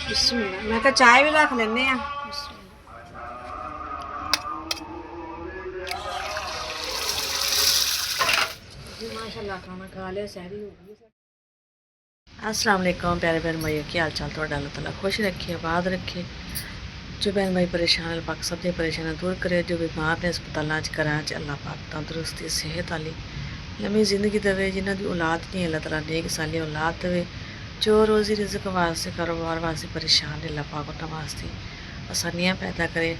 बिस्मिल्लाह मैं कहा चाय भी रख लेने आ। माशाल्लाह खाना खा लिया, सहरी हो गई। अस्सलाम वालेकुम प्यारे बहन भाई, क्या हाल चाल थोड़ा? अल्लाह ताला खुश रखे, आबाद रखे। जो बहन भाई परेशान, अल्लाह पाक सब दी परेशानियां दूर करे। जो बीमार ने अस्पतालों घरां अल्लाह पाक तंदुरुस्ती सेहत वाली लम्मी जिंदगी देवे। जिन्हां दी औलाद नहीं अल्लाह ताला नेक साली औलाद देवे। जो रोज़ी रिज़्क वास्ते कारोबार वास्ते परेशान ने अल्लाह पाक उन्हां वास्ते आसानियां पैदा करे।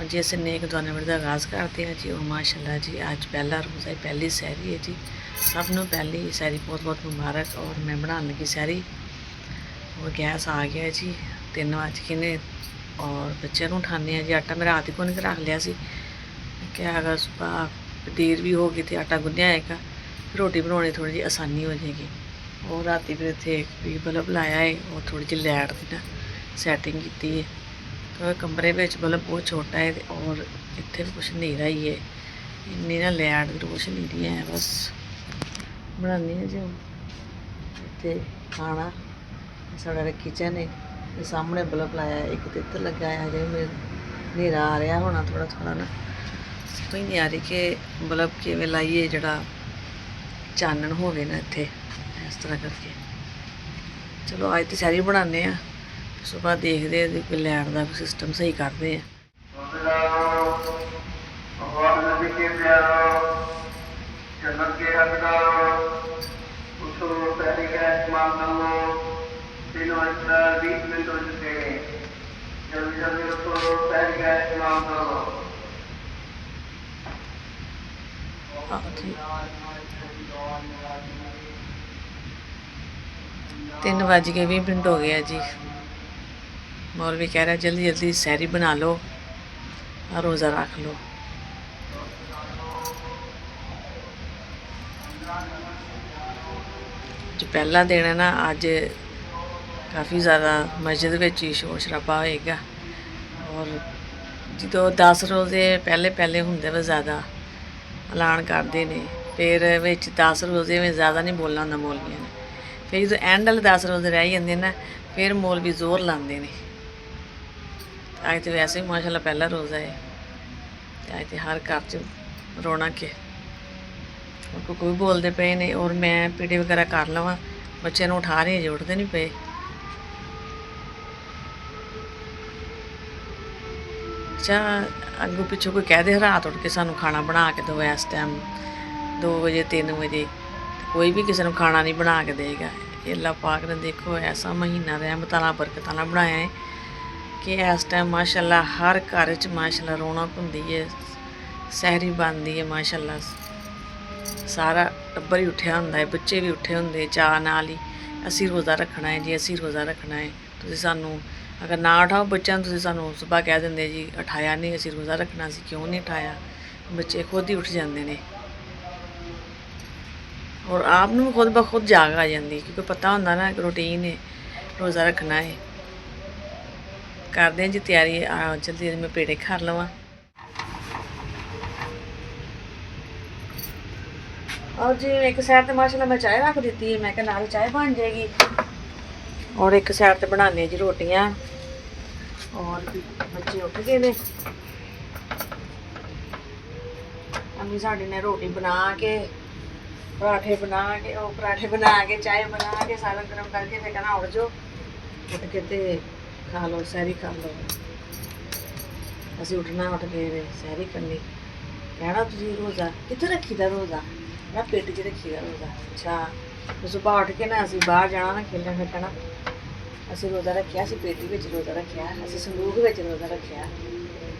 और जी असीं नेक दुआने का आगाज़ करते हैं जी। और माशाल्लाह जी अज पहला रोज़ा है, पहली सहरी है जी। सब नूं पहली सहरी बहुत बहुत मुबारक। और मैं बनाने लगी सहरी और गैस आ गया जी, 3 बज गए ने। और बच्चों को उठाने जी। आटा मैं रात ही गुन के रख लिया सी, क्या अगर सुबह देर भी होगी तो आटा गुन्या आएगा, रोटी बनाने थोड़ी जी आसानी हो जाएगी। और राती फिर इतने भी बल्ब लाया है और थोड़ी जी लाइट की ना सैटिंग की है। तो कमरे में बल्ब बहुत छोटा है और इतने भी कुछ न्हेरा ही है, इन्नी ना लाइट की रोशनी नहीं है। बस बनानी है जो इतने खाना साढ़ा किचन है, सामने बल्ब लाया है, एक तो इधर लगा है। जो मेरे न्हेरा आ रहा होना थोड़ा थोड़ा ना, समझ नहीं आ रही कि बल्ब किवें लाइए जड़ा चानन होवे ना इत्थे, इस तरह करके। चलो अज तो सहरी बनाने आ, सुबह देखते हैं कोई लाइट का सिस्टम सही करते हैं। तीन बज के 20 मिनट हो गया जी। मौलवी कह रहा जल्दी जल्दी सहरी बना लो और रोज़ा रख लो। जो पहला दिन है ना, अज काफ़ी ज़्यादा मस्जिद में शोर शराबा होएगा। और जो 10 रोज़े पहले पहले होंगे वे ज़्यादा ऐलान करते हैं, फिर 10 रोज़े में ज़्यादा नहीं बोलना होंगे मौलवियों ने। फिर जो एंड वाले 10 रोज़े रह जाते ना, फिर मौलवी जोर लाते हैं। अज तो वैसे ही माशाल्लाह पहला रोज़ा है, अज तो हर घर च रौनक है। कोई बोलते पे ने और मैं पीढ़ी वगैरह कर लवां, बच्चों को उठा रही, उठते नहीं पे। अच्छा अगों पिछों कोई कह दे रात उठ के सानू खाना बना के दो, इस टाइम 2 बजे 3 बजे कोई भी किसी को खाना नहीं बना के देगा। अल्लाह पाक ने देखो ऐसा महीना रहमत वाला बरकत वाला बनाया है कि इस टाइम माशाल्लाह हर घर च माशाल्लाह रौनक होंदी है, सहरी बनती है माशाल्लाह। सारा टब्बर ही उठिया होंदा है, बच्चे भी उठे होंदे चाऽ नाल ही असीं रोज़ा रखना है जी, असीं रोज़ा रखना है। तुसीं सानू अगर ना उठाओ बच्चों तुसीं सानू सुबह कह देंगे जी उठाया नहीं, असीं रोज़ा रखना, असीं क्यों नहीं उठाया। बच्चे खुद ही उठ जाते हैं और आप भी खुद ब खुद जाग आ जाती, क्योंकि पता होंदा ना रूटीन है, रोज़ा रखना है। करते हैं जी तैयारी, जल्दी जल्दी मैं पेड़े खा लवां। और जी एक साइड तो माशाल्लाह मैं चाय रख दी है, मैं क्या नाल चाय बन जाएगी। और एक साइड तो बनाने जी रोटियां। और बच्चे उठ गए ने, अम्मी साड़ी ने रोटी बना के पराठे बना के चाय बना के सारा गर्म करके फिर कहना उठ जाओ, उठ के तो खा लो, सहरी कर लो। असीं उठना, उठ के सहरी करनी। कहना तुसीं रोज़ा कित्थे रखी दा रोज़ा? ना पेट च रखी दा रोज़ा। अच्छा तो सुबह उठ के ना असीं बाहर जाना ना खेलन, फिर कहना असीं रोज़ा रखिया, असीं पेटी विच रोज़ा रखिया, असीं संदूक विच रोज़ा रखिया।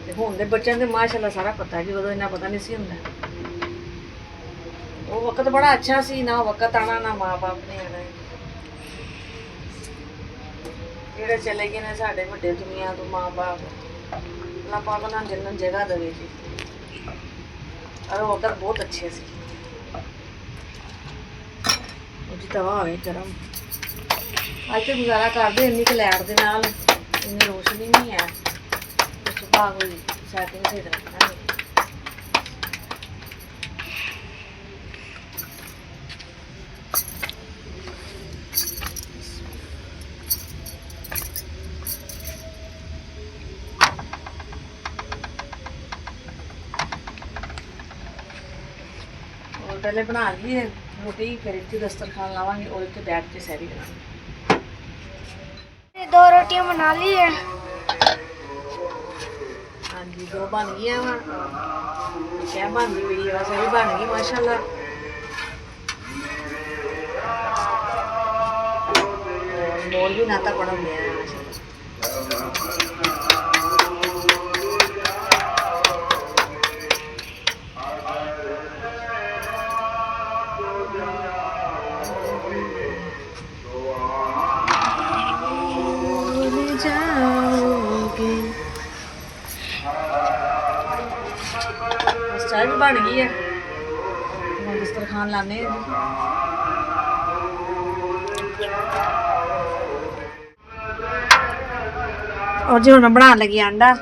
ते हुण दे बच्चों को माशाल्लाह सारा पता है जी, उदों इन्ना पता नहीं सी हुंदा। वो वक्त बड़ा अच्छा सी, ना वक्त आना ना माँ बाप ने आना। जेह्ड़े चले गए ने साढ़े वड्डे दुनिया तो माँ बाप, अल्लाह पाक उन्हां जन्नत जगह देवे जी। और वो वक्त बहुत अच्छे सी। जी तवा होवे गरम, अज तो गुजारा करदे इन्नी क लाइट दे नाल, इन्नी रोशनी नहीं है। सुबह कोई सैटिंग सही रखना नहीं। पहले बना ली है रोटी, फिर इतनी दस्तरखान लावांगे और इतने बैठ के सैरी करांगे। 2 रोटियां बना ली है। हाँ जी 2 बन गई वा, क्या बन गई है वैसे भी बन गई माशाल्लाह। मोल भी नाता पड़ा गया है चाय भी बन गई है, दस्तरखान लाने और जी हम बना लगी अंडा।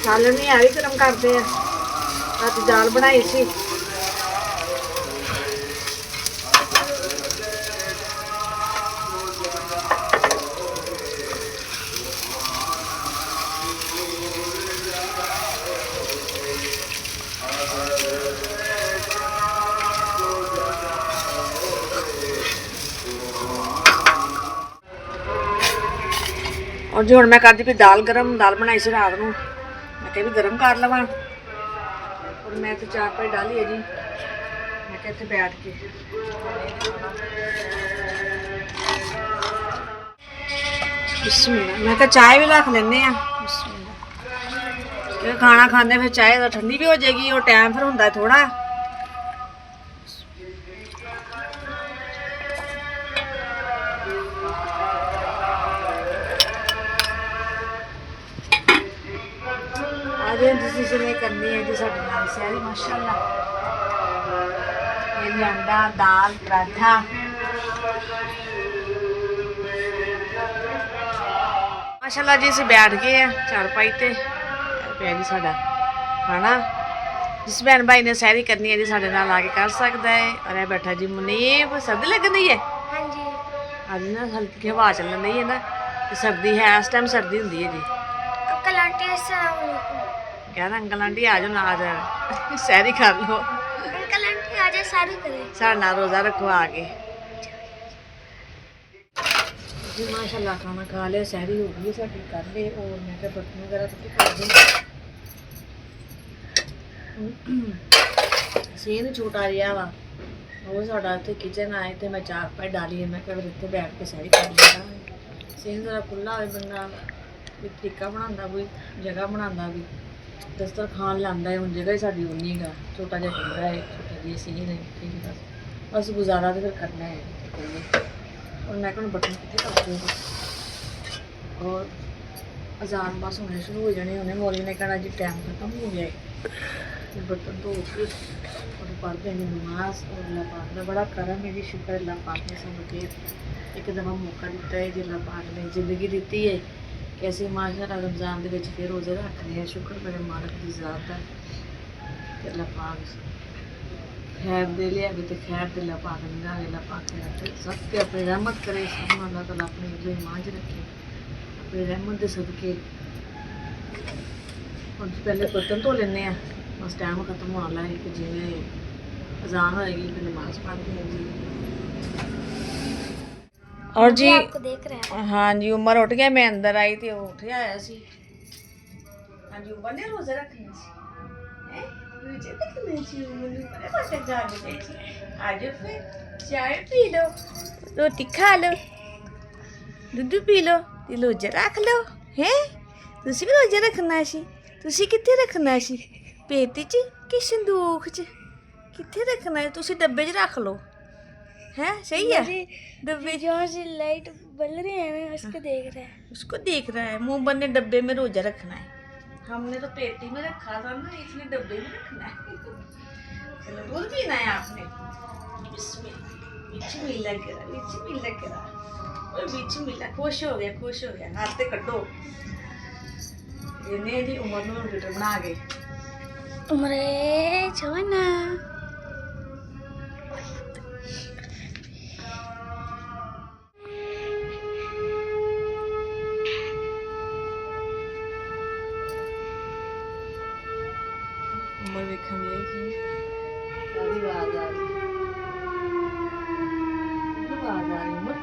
सालन नहीं आ भी गर्म करते हैं, रात दाल बनाई सी। और जी हम मैं करती भी दाल गरम, दाल बनाई सी रात को, मैं भी गर्म कर लवा। और मैं तो 4 पाई डाली है जी, मैं इतने बैठ के बिस्मिल्लाह। मैं चाय भी रख लेने बिस्मिल्लाह, खाना खाने फिर चाय तो ठंडी भी हो जाएगी और टाइम फिर होंगे थोड़ा। जिसने करनी है जी साढ़े नाल सैरी माशाल्लाह। ये अंडा, दाल, पराठा। माशाल्लाह जी असीं बैठ गए हैं चारपाई ते, पिया जी साडा खाना। जिस बहन भाई ने सैरी करनी है जी साढ़े नाल आके कर सकता है। और यह बैठा जी मुनीब, सर्दी लगन दी है? हाँ जी। अज ना हल्की हवा चलन दी है ना, तो सर्दी है, इस टाइम सर्दी होंदी है जी। अंकल आंटी अस्सलाम वालेकुम। कहना अंकल आंटी आ जाओ ना, आ जाओ सैरी कर लो। अंकल आंटी आ जाओ सैरी करें। साढ़े नाल रोज़ा रखो आके जी। माशाल्लाह खाना खा लिया, सैरी हो गई साडी कर ले। और मैं क्या बर्तन वगैरह तो कर दूँ, सीन छोटा रहा वा वो साडा इत्थे किचन आए तो मैं 4 पाई डाली है। मैं क्या इत्थे बैठ के सैरी कर लेंदा। सीन जरा खुला हो बंदा कोई तरीका बनाता, कोई जगह बनाता भी, दस्तरखान लाता है। हम जगह ही साड़ी उन्नी गा, छोटा जहा कमरा है, छोटा जी सीन है, ठीक है बस गुजारा तो फिर करना है। और मैं कहूँ बटन कितने कर दूँगा। और अजान बस होने शुरू हो जाने, उन्हें मौली ने कहना जी टाइम खत्म हो गया है। बर्तन धो के और पढ़ते हैं नमाज। और अल्लाह पाक का बड़ा करम है जी, शुक्र अल्लाह पाक ने सानू फिर एक दफ़ा मौका दिता है जी, अल्लाह पाक ने जिंदगी दी है कि असीं माशाअल्लाह रमज़ान दे विच फिर रोज़े रख रहे हैं। शुक्र मेरे मालक की ज़ात है कि अल्लाह पाक खैर दे लिया भी तो खैर दे अल्लाह पाक निगाह, अल्लाह पाक सब पे अपनी रहमत करे। सब अल्लाह ताला अपनी ईमान च रखे अपनी रहमत के सदके। और पहले बर्तन धो लेने, बस टाइम खत्म होने वाला है कि जिवें अजान होएगी फिर नमाज पढ़ते हैं जी। और जी आपको देख रहे हैं। हाँ जी उमर उठ गया, मैं अंदर आई तो वो उठ आया सी। हाँ जी उमर ने रोज़े रखने सी, रोज़े रखने सी उमर ने बड़े पासे जाने सी। आज फिर चाय पी लो, रोटी खा लो, दूध पी लो, ते रोज़ा रख लो हैं। तुसीं भी रोज़ा रखना सी? तुसीं कित्थे रखना सी? पेट च कि संदूख च? कित्थे रखना है? तुसीं डब्बे च रख लो हैं, सही है। डब्बे जहाँ से लाइट बल रही है उसको देख रहा है, उसको देख रहा है। मुंह बंद डब्बे में रोजा रखना है। हमने तो पेटी में रखा था ना, इसलिए डब्बे में रखना है। चलो दूध पीना है आपने, बिस्मिल्लाह। ਓਏ ਵਿੱਚ ਮਿਲਿਆ, ਖੁਸ਼ ਹੋ ਗਿਆ, ਖੁਸ਼ ਹੋ ਗਿਆ। ਹੱਥ ਤੇ ਕੱਢੋ। ਇਹਨੇ ਦੀ ਉਮਰ ਨੂੰ ਫਿਲਟਰ ਬਣਾ ਕੇ उम्रे जवाना ਉਮਰ ਵੇਖਣ ਲਈ ਕੀ ਕਾਦੀ ਆਵਾਜ਼ ਆ ਰਹੀ ਆਵਾਜ਼ ਆ ਰਹੀ ਉਮਰ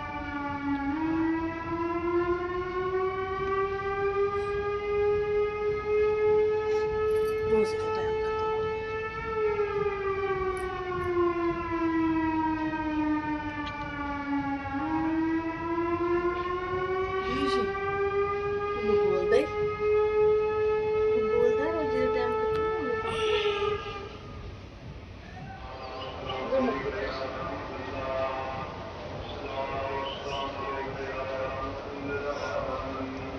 ਰੋਜ਼ ਦਾ ਟਾਈਮ ਖਤਮ ਹੋ ਗਿਆ ਕੀ ਸੀ ਤੂੰ ਬੋਲਦਾ ਹੀ ਤੂੰ ਬੋਲਦਾ ਰੋਜ਼ ਦਾ ਟਾਈਮ ਖਤਮ ਹੋ ਗਿਆ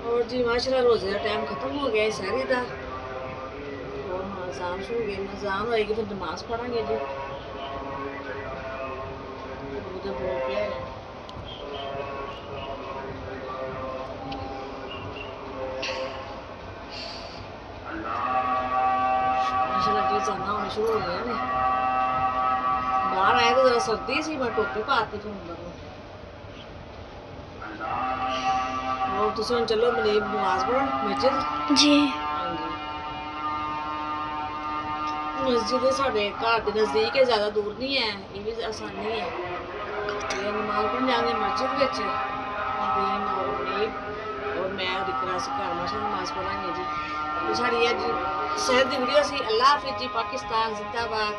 और जी माशाल्लाह रोजे का टाइम खत्म हो गया है सारी का और अजान शुरू हो गई अजान होएगी फिर नमाज पढ़ेंगे जी मुझे बोल पे माशाल्लाह जी जाना होने शुरू हो गया ने बाहर आए तो जरा सर्दी सी मैं टोपी पाती फिर अंदर और तुम हम चलो मनीब नमाज पढ़ो मस्जिद जी मस्जिद साढ़े घर के नज़दीक है ज़्यादा दूर नहीं है ये भी आसानी है ये नमाज पढ़ने जाएंगे मस्जिद में और मैं और इकरा से घर माशा नमाज पढ़ांगे जी तो साड़ी है जी शहर की वीडियो सी अल्लाह हाफिज़ जी पाकिस्तान जिंदाबाद।